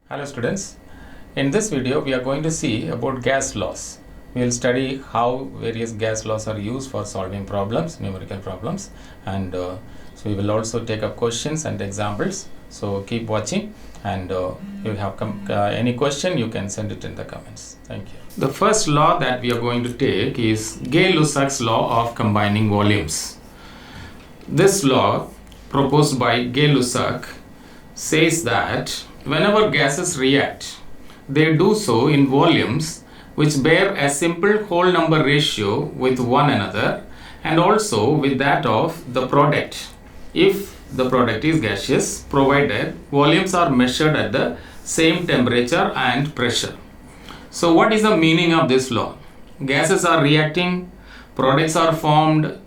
Hello students, in this video we are going to see about gas laws. We will study how various gas laws are used for solving problems, numerical problems, and so we will also take up questions and examples. So keep watching, and if you have any question you can send it in the comments. Thank you. The first law that we are going to take is Gay-Lussac's law of combining volumes. This law proposed by Gay-Lussac says that whenever gases react, they do so in volumes which bear a simple whole number ratio with one another and also with that of the product if the product is gaseous, provided volumes are measured at the same temperature and pressure. So what is the meaning of this law? Gases are reacting, products are formed,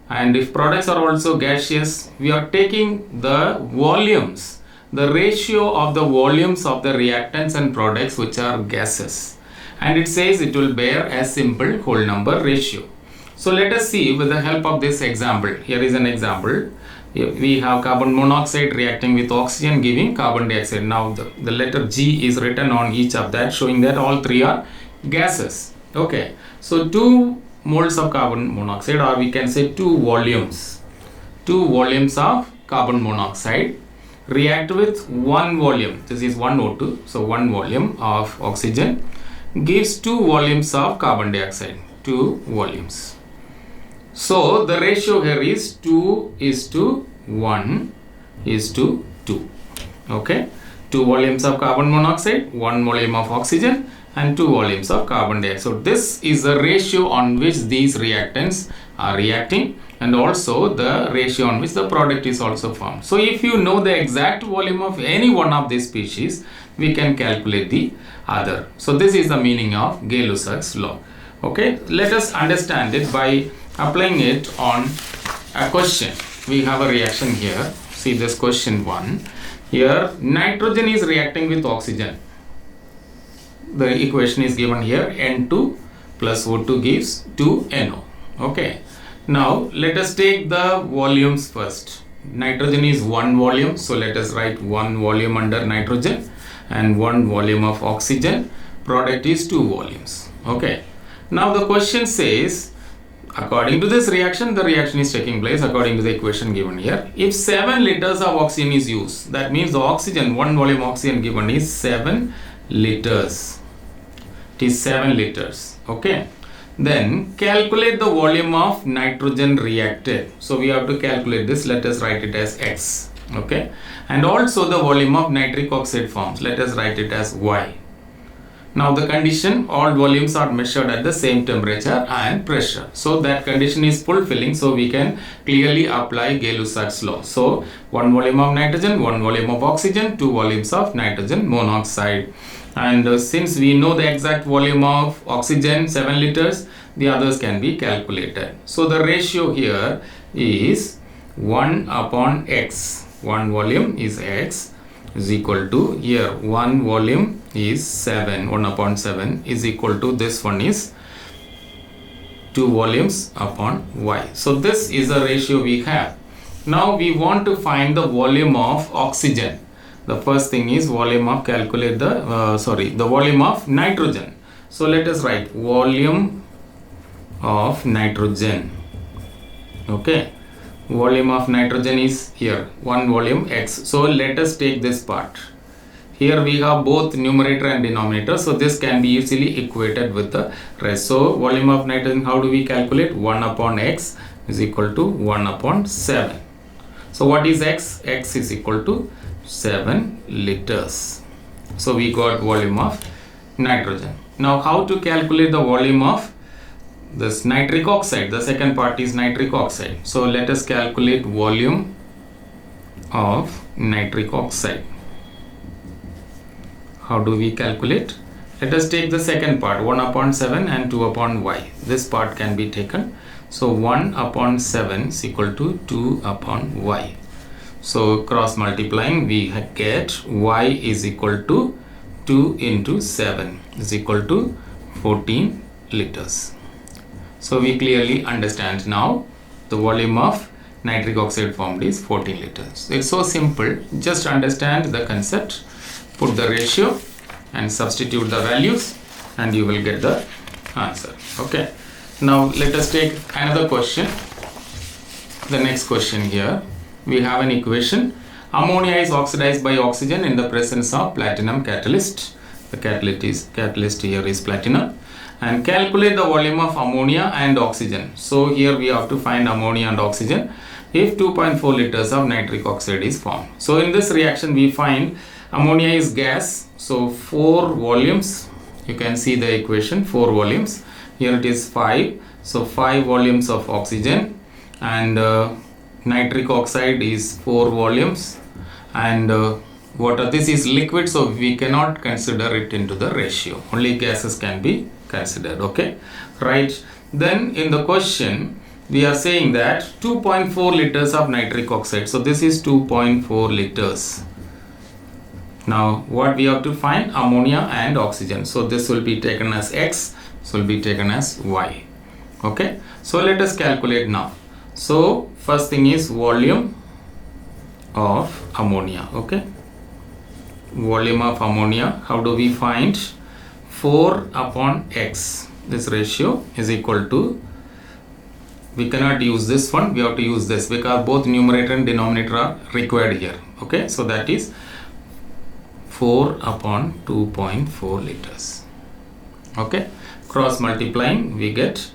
and if products are also gaseous, we are taking the volumes, the ratio of the volumes of the reactants and products which are gases, and it says it will bear a simple whole number ratio. So let us see with the help of this example. Here is an example. We have carbon monoxide reacting with oxygen giving carbon dioxide. Now the letter G is written on each of that, showing that all three are gases. Okay, so 2 moles of carbon monoxide, or we can say 2 volumes of carbon monoxide react with 1 volume, this is 1 O2, so 1 volume of oxygen gives 2 volumes of carbon dioxide, 2 volumes. So the ratio here is 2:1:2. Okay, 2 volumes of carbon monoxide, 1 volume of oxygen, and 2 volumes of carbon dioxide. So this is the ratio on which these reactants are reacting, and also the ratio on which the product is also formed. So if you know the exact volume of any one of these species, we can calculate the other. So this is the meaning of Gay-Lussac's law. Okay, let us understand it by applying it on a question. We have a reaction here. See this question 1. Here nitrogen is reacting with oxygen. The equation is given here, N2 plus O2 gives 2NO. Okay. Now let us take the volumes first. Nitrogen is 1 volume, so let us write 1 volume under nitrogen and 1 volume of oxygen. Product is 2 volumes. Okay. Now the question says, according to this reaction, the reaction is taking place according to the equation given here. If 7 liters of oxygen is used, that means the oxygen, 1 volume oxygen given is 7 liters. It is 7 liters. Okay. Then calculate the volume of nitrogen reacted. So we have to calculate this. Let us write it as X. Okay. And also the volume of nitric oxide forms. Let us write it as Y. Now the condition, all volumes are measured at the same temperature and pressure. So that condition is fulfilling. So we can clearly apply Gay-Lussac's law. So 1 volume of nitrogen, 1 volume of oxygen, 2 volumes of nitrogen monoxide. And since we know the exact volume of oxygen 7 liters, the others can be calculated. So the ratio here is 1/x. 1 volume is X is equal to, here 1 volume is 7. 1/7 is equal to, this one is 2 volumes upon Y. So this is the ratio we have. Now we want to find the volume of oxygen. The first thing is volume of, calculate the the volume of nitrogen. So let us write volume of nitrogen. Okay, volume of nitrogen is here 1 volume X. So let us take this part. Here we have both numerator and denominator, so this can be easily equated with the rest. So volume of nitrogen, how do we calculate? 1/x is equal to 1/7. So what is X? X is equal to 7 liters. So we got volume of nitrogen. Now how to calculate the volume of this nitric oxide? The second part is nitric oxide. So let us calculate volume of nitric oxide. How do we calculate? Let us take the second part, 1/7 and 2/y. This part can be taken. So 1/7 is equal to 2/y. So cross multiplying, we get y is equal to 2 into 7 is equal to 14 liters. So we clearly understand now the volume of nitric oxide formed is 14 liters. It's so simple. Just understand the concept put the ratio and substitute the values and you will get the answer. Okay. Now let us take another question. The next question here, we have an equation. Ammonia is oxidized by oxygen in the presence of platinum catalyst. The catalyst here is platinum. And calculate the volume of ammonia and oxygen. So here we have to find ammonia and oxygen if 2.4 liters of nitric oxide is formed. So in this reaction we find ammonia is gas. So 4 volumes. You can see the equation, 4 volumes. Here it is 5. So 5 volumes of oxygen, and nitric oxide is 4 volumes, and water, this is liquid, so we cannot consider it into the ratio. Only gases can be considered. Okay, right. Then in the question we are saying that 2.4 liters of nitric oxide. So this is 2.4 liters. Now what we have to find? Ammonia and oxygen. So this will be taken as X, this will be taken as Y. Okay, so let us calculate now. So first thing is volume of ammonia. Okay, volume of ammonia, how do we find? 4 upon X. This ratio is equal to, we cannot use this one, we have to use this because both numerator and denominator are required here. Okay, so that is 4 upon 2.4 liters. Okay, cross multiplying, we get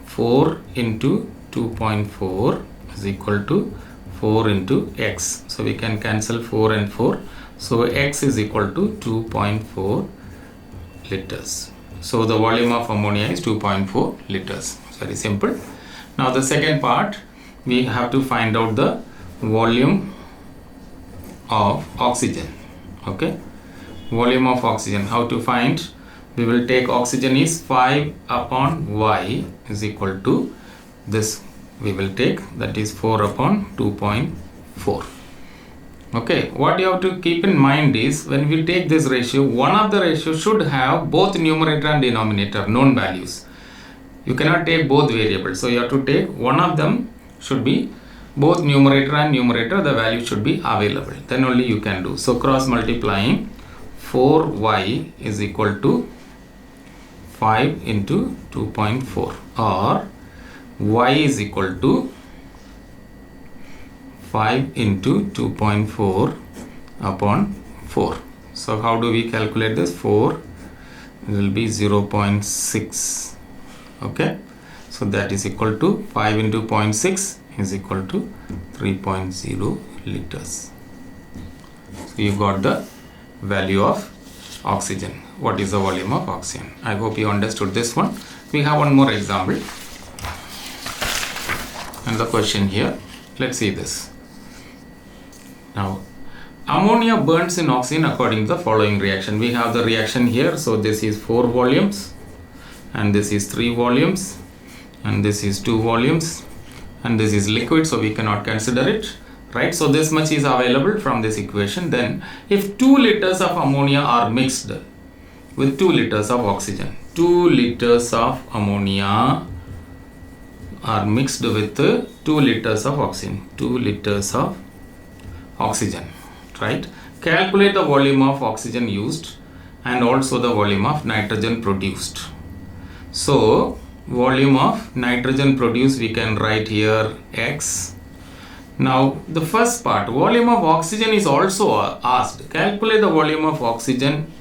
4 into 2.4 is equal to 4 into X. So we can cancel 4 and 4. So X is equal to 2.4 liters. So the volume of ammonia is 2.4 liters. It's very simple. Now the second part, we have to find out the volume of oxygen. Okay, volume of oxygen, how to find? We will take oxygen is 5 upon Y is equal to this, we will take, that is 4 upon 2.4. Okay, what you have to keep in mind is when we take this ratio, one of the ratio should have both numerator and denominator known values. You cannot take both variables, so you have to take one of them, should be both numerator and numerator, the value should be available, then only you can do. So cross multiplying, 4Y is equal to 5 into 2.4, or Y is equal to 5 into 2.4 upon 4. So how do we calculate this? 4 will be 0.6. Okay, so that is equal to 5 into 0.6 is equal to 3.0 liters. So you got the value of oxygen. What is the volume of oxygen? I hope you understood this one. We have one more example. And the question here, let's see this. Now, ammonia burns in oxygen according to the following reaction. We have the reaction here. So this is 4 volumes, and this is 3 volumes, and this is 2 volumes, and this is liquid, so we cannot consider it. Right, so this much is available from this equation. Then if 2 liters of ammonia are mixed with 2 liters of oxygen, 2 liters of ammonia are mixed with 2 liters of oxygen, 2 liters of oxygen, right? Calculate the volume of oxygen used and also the volume of nitrogen produced. So volume of nitrogen produced, we can write here X. Now the first part, volume of oxygen is also asked. Calculate the volume of oxygen,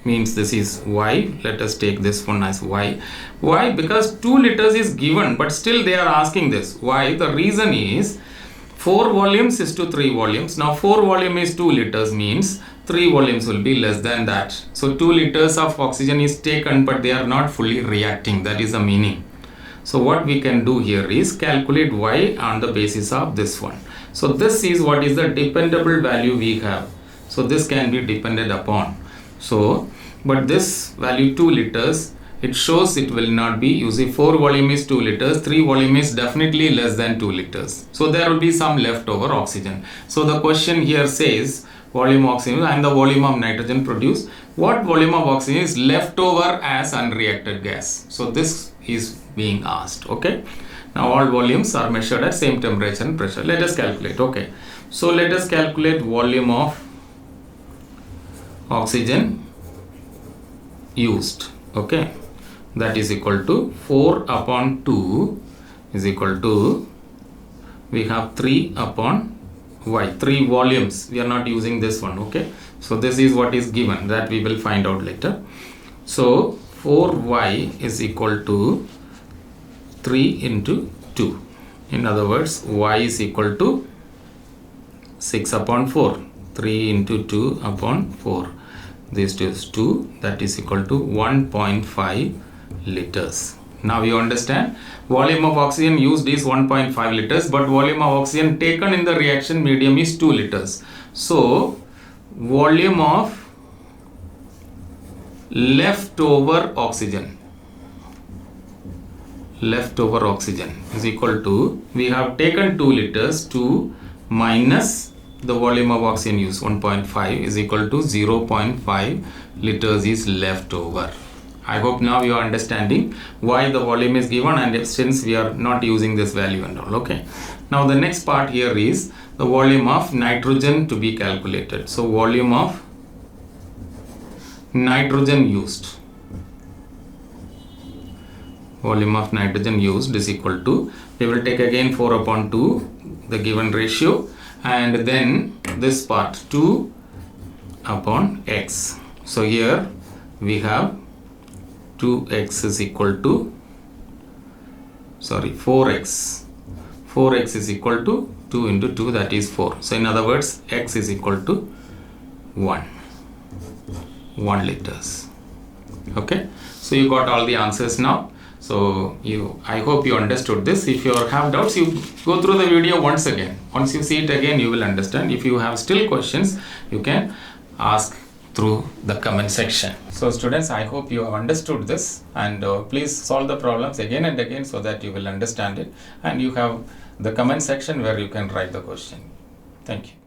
means this is Y. Let us take this one as Y. Why? Because 2 liters is given, but still they are asking this. Why? The reason is 4 volumes is to 3 volumes. Now 4 volume is 2 liters, means 3 volumes will be less than that. So 2 liters of oxygen is taken, but they are not fully reacting. That is the meaning. So what we can do here is calculate Y on the basis of this one. So this is what is the dependable value we have. So this can be depended upon. So, but this value 2 liters, it shows it will not be. You see 4 volume is 2 liters, 3 volume is definitely less than 2 liters. So there will be some leftover oxygen. So the question here says volume of oxygen and the volume of nitrogen produced. What volume of oxygen is left over as unreacted gas? So this is being asked. Okay, now all volumes are measured at same temperature and pressure. Let us calculate. Okay, so let us calculate volume of oxygen used. Okay, that is equal to 4 upon 2 is equal to, we have 3 upon y, 3 volumes. We are not using this one. Okay, so this is what is given, that we will find out later. So 4y is equal to 3 into 2. In other words, y is equal to 6 upon 4. 3 into 2 upon 4. This is 2, that is equal to 1.5 liters. Now you understand, volume of oxygen used is 1.5 liters, but volume of oxygen taken in the reaction medium is 2 liters. So volume of leftover oxygen is equal to, we have taken 2 liters, 2 minus the volume of oxygen used 1.5 is equal to 0.5 liters is left over. I hope now you are understanding why the volume is given, and since we are not using this value and all. Okay, now the next part here is the volume of nitrogen to be calculated. So volume of nitrogen used, is equal to, we will take again 4 upon 2, the given ratio, and then this part 2 upon x. So here we have 2x is equal to, 4x. 4x is equal to 2 into 2, that is 4. So in other words, x is equal to 1 liters. Okay, so you got all the answers now. So I hope you understood this. If you have doubts, you go through the video once again. Once you see it again, you will understand. If you have still questions, you can ask through the comment section. So students, I hope you have understood this, and please solve the problems again and again so that you will understand it, and you have the comment section where you can write the question. Thank you.